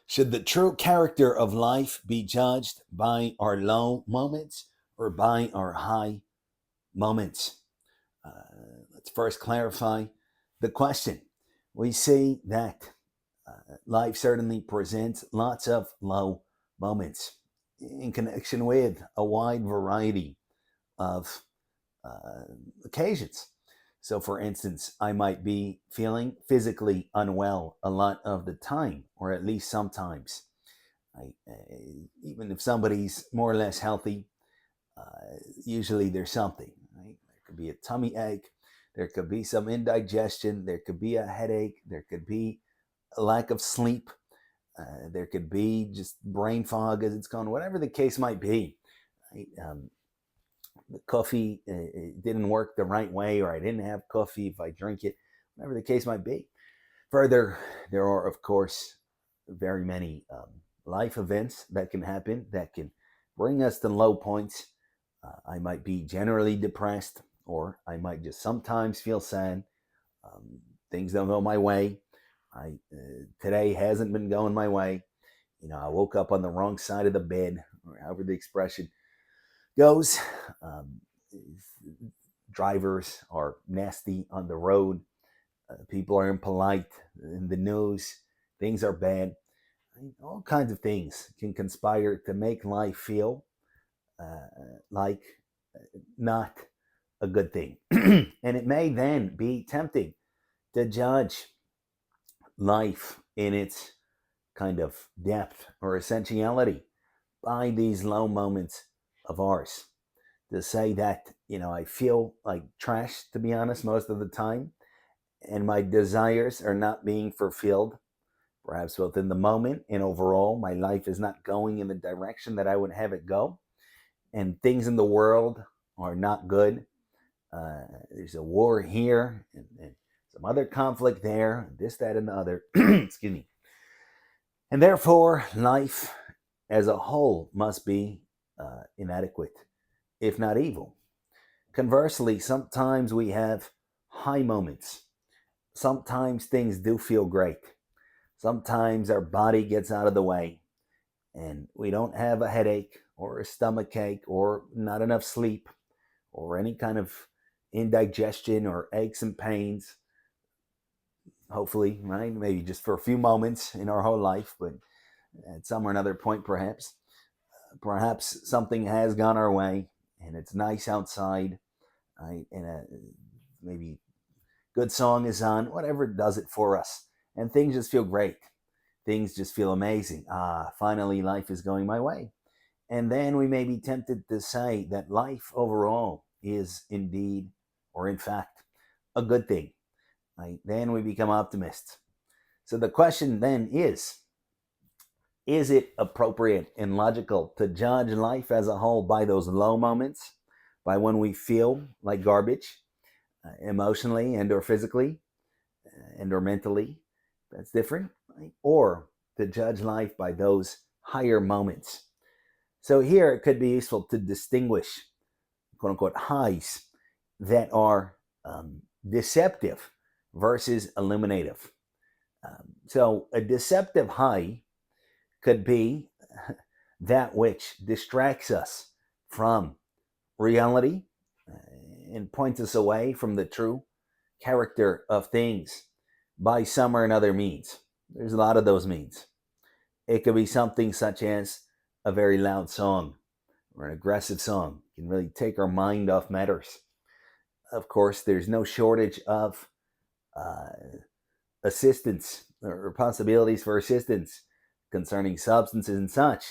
Should the true character of life be judged by our low moments or by our high moments? Let's first clarify the question. We see that life certainly presents lots of low moments in connection with a wide variety of uh, occasions. So, for instance, I might be feeling physically unwell a lot of the time, or at least sometimes. Even if somebody's more or less healthy, usually there's something. Right? There could be a tummy ache, there could be some indigestion, there could be a headache, there could be a lack of sleep, there could be just brain fog as it's called, whatever the case might be. Right? The coffee it didn't work the right way, or I didn't have coffee if I drink it, whatever the case might be. Further, there are, of course, very many life events that can happen that can bring us to low points. I might be generally depressed, or I might just sometimes feel sad. Um, Things don't go my way. Today hasn't been going my way. I woke up on the wrong side of the bed, or however the expression goes. Um, Drivers are nasty on the road. People are impolite in the news. Things are bad. All kinds of things can conspire to make life feel uh, like not a good thing. And it may then be tempting to judge life in its kind of depth or essentiality by these low moments of ours. To say that, I feel like trash, to be honest, most of the time, and my desires are not being fulfilled, perhaps both in the moment and overall. My life is not going in the direction that I would have it go, and things in the world are not good. There's a war here, and some other conflict there, this, that, and the other. Excuse me. And therefore, life as a whole must be inadequate, if not evil. Conversely, sometimes we have high moments. Sometimes things do feel great. Sometimes our body gets out of the way and we don't have a headache or a stomach ache or not enough sleep or any kind of indigestion or aches and pains. Hopefully, right? Maybe just for a few moments in our whole life, but at some or another point, perhaps. Perhaps something has gone our way and it's nice outside, right? And maybe good song is on, whatever does it for us. And things just feel great. Things just feel amazing. Finally, life is going my way. And then we may be tempted to say that life overall is indeed, or in fact, a good thing. Right? Then we become optimists. So the question then is it appropriate and logical to judge life as a whole by those low moments, by when we feel like garbage, emotionally and or physically and or mentally? That's different. Right? Or to judge life by those higher moments. So here it could be useful to distinguish quote unquote highs that are deceptive versus illuminative. So a deceptive high could be that which distracts us from reality and points us away from the true character of things by some or another means. There's a lot of those means. It could be something such as a very loud song or an aggressive song. It can really take our mind off matters. Of course, there's no shortage of uh, assistance or possibilities for assistance concerning substances and such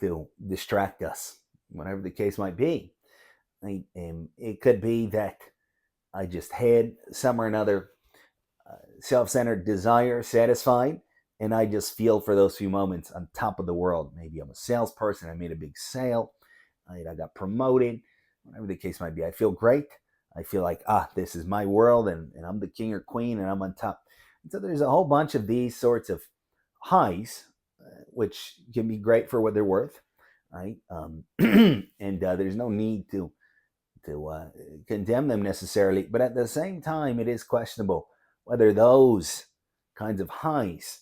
to distract us, whatever the case might be. It could be that I just had some or another self centered desire satisfied, and I just feel for those few moments on top of the world. Maybe I'm a salesperson, I made a big sale, I got promoted, whatever the case might be. I feel great. I feel like, this is my world, and I'm the king or queen, and I'm on top. And so there's a whole bunch of these sorts of highs, which can be great for what they're worth, right? And there's no need to condemn them necessarily, but at the same time, it is questionable whether those kinds of highs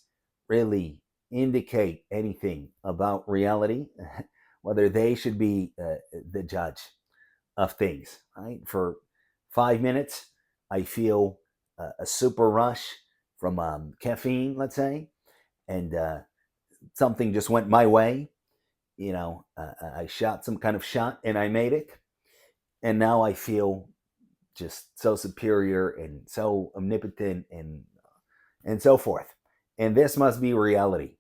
really indicate anything about reality, whether they should be the judge of things. Right? For 5 minutes, I feel a super rush from caffeine, let's say, and something just went my way. I shot some kind of shot and I made it, and now I feel just so superior and so omnipotent and so forth. And this must be reality.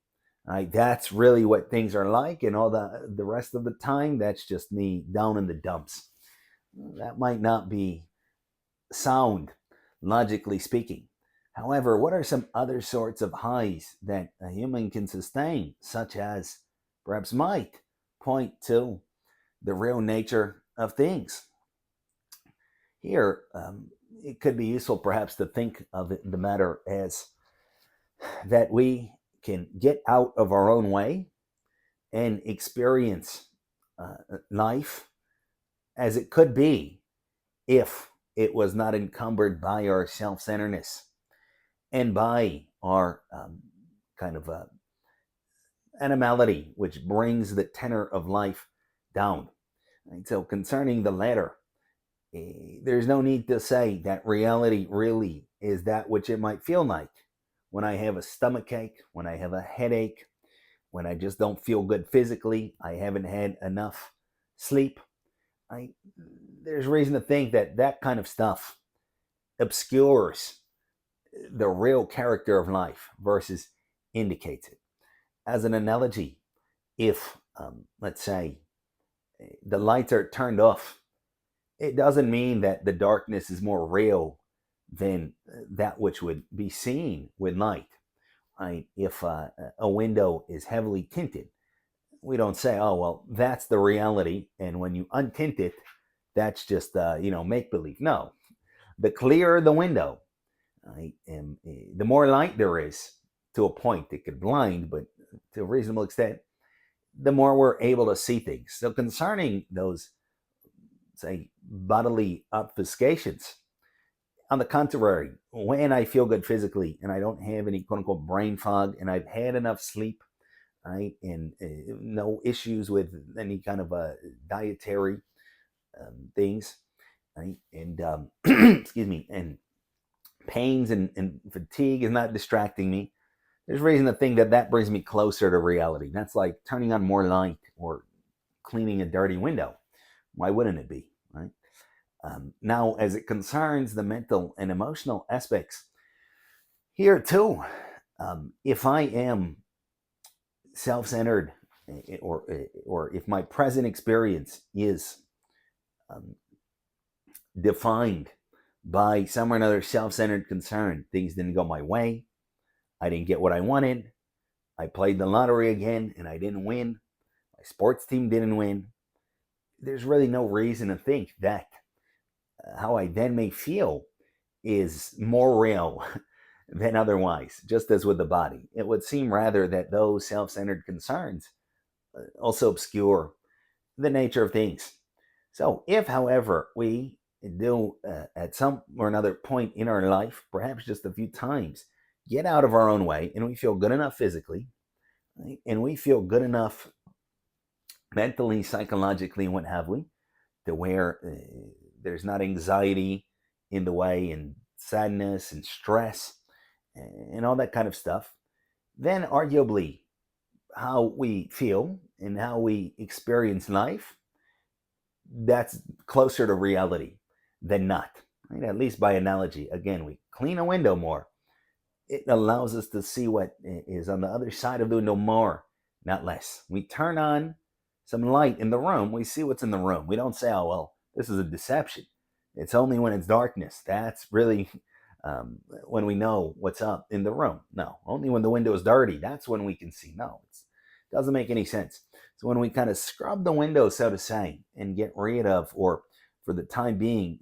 Right? That's really what things are like, and all the rest of the time, that's just me down in the dumps. That might not be sound, logically speaking. However, what are some other sorts of highs that a human can sustain, such as perhaps might point to the real nature of things? Here, it could be useful perhaps to think of the matter as that we can get out of our own way and experience life as it could be if it was not encumbered by our self-centeredness and by our kind of animality, which brings the tenor of life down. Right? So concerning the latter, there's no need to say that reality really is that which it might feel like. When I have a stomach ache, when I have a headache, when I just don't feel good physically, I haven't had enough sleep, there's reason to think that that kind of stuff obscures the real character of life versus indicates it. As an analogy, if, let's say, the lights are turned off, it doesn't mean that the darkness is more real than that which would be seen with light. Right? If a window is heavily tinted, we don't say, "Oh, well, that's the reality," and when you untint it, that's just make believe. No, the clearer the window, right, and the more light there is, to a point it could blind, but to a reasonable extent, the more we're able to see things. So concerning those, say, bodily obfuscations, on the contrary, when I feel good physically and I don't have any quote unquote brain fog and I've had enough sleep, right, and no issues with any kind of dietary things, right, and excuse me, and pains and fatigue is not distracting me, there's reason to think that that brings me closer to reality. That's like turning on more light or cleaning a dirty window. Why wouldn't it be, right? Now, as it concerns the mental and emotional aspects, here too, if I am self-centered, or if my present experience is defined by some or another self-centered concern, things didn't go my way, I didn't get what I wanted, I played the lottery again and I didn't win, my sports team didn't win, there's really no reason to think that how I then may feel is more real than otherwise, just as with the body. It would seem rather that those self-centered concerns also obscure the nature of things. So if, however, we do at some or another point in our life, perhaps just a few times, get out of our own way and we feel good enough physically, right, and we feel good enough mentally, psychologically, and what have we, to where there's not anxiety in the way and sadness and stress and all that kind of stuff, then arguably how we feel and how we experience life, that's closer to reality than not. Right? At least by analogy. Again, we clean a window more. It allows us to see what is on the other side of the window more, not less. We turn on some light in the room, we see what's in the room. We don't say, "Oh, well, this is a deception. It's only when it's darkness. That's really when we know what's up in the room." No, only when the window is dirty. That's when we can see. No, it doesn't make any sense. So when we kind of scrub the window, so to say, and get rid of, or for the time being,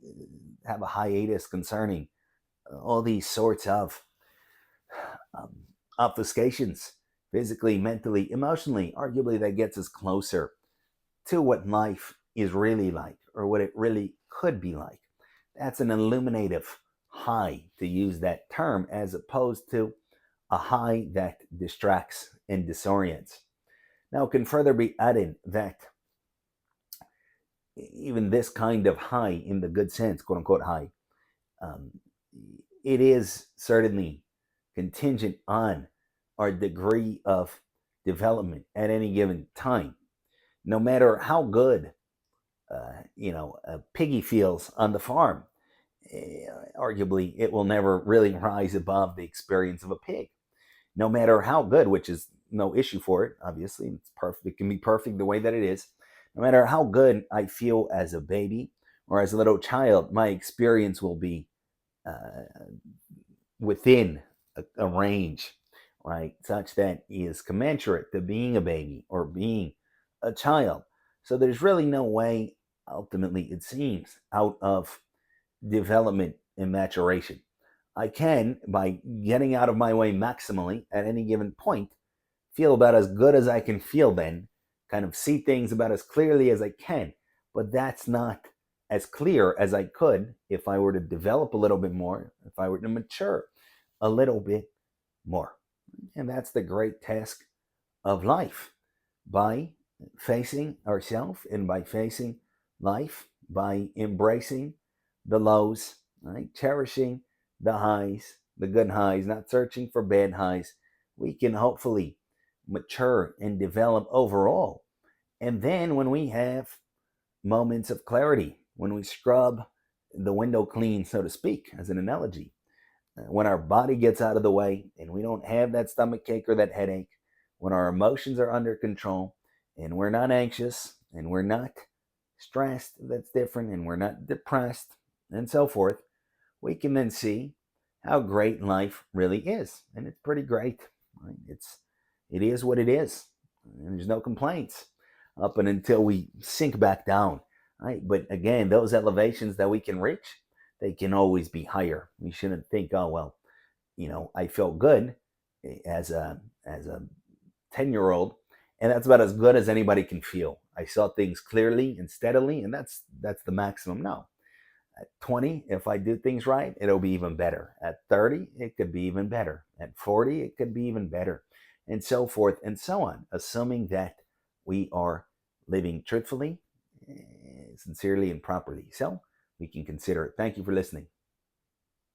have a hiatus concerning all these sorts of obfuscations, physically, mentally, emotionally, arguably that gets us closer to what life is really like, or what it really could be like. That's an illuminative high, to use that term, as opposed to a high that distracts and disorients. Now, it can further be added that even this kind of high, in the good sense, quote unquote high, um, it is certainly contingent on our degree of development at any given time. No matter how good, a piggy feels on the farm, arguably it will never really rise above the experience of a pig. No matter how good, which is no issue for it, obviously, it's perfect. It can be perfect the way that it is. No matter how good I feel as a baby or as a little child, my experience will be uh, within a range, right, such that is commensurate to being a baby or being a child. So there's really no way, ultimately, it seems, out of development and maturation. I can, by getting out of my way maximally at any given point, feel about as good as I can feel then, kind of see things about as clearly as I can. But that's not as clear as I could if I were to develop a little bit more, if I were to mature a little bit more. And that's the great task of life. By facing ourselves and by facing life, by embracing the lows, right? Cherishing the highs, the good highs, not searching for bad highs, we can hopefully mature and develop overall. And then when we have moments of clarity, when we scrub the window clean, so to speak, as an analogy, when our body gets out of the way and we don't have that stomach ache or that headache, when our emotions are under control and we're not anxious and we're not stressed, that's different, and we're not depressed and so forth, we can then see how great life really is. And it's pretty great. Right? It is what it is. And there's no complaints up and until we sink back down. Right? But again, those elevations that we can reach, they can always be higher. We shouldn't think, oh well, I felt good as a 10-year-old, and that's about as good as anybody can feel. I saw things clearly and steadily, and that's the maximum. No, at 20, if I do things right, it'll be even better. At 30, it could be even better. At 40, it could be even better, and so forth and so on, assuming that we are living truthfully, sincerely, and properly. So we can consider it. Thank you for listening.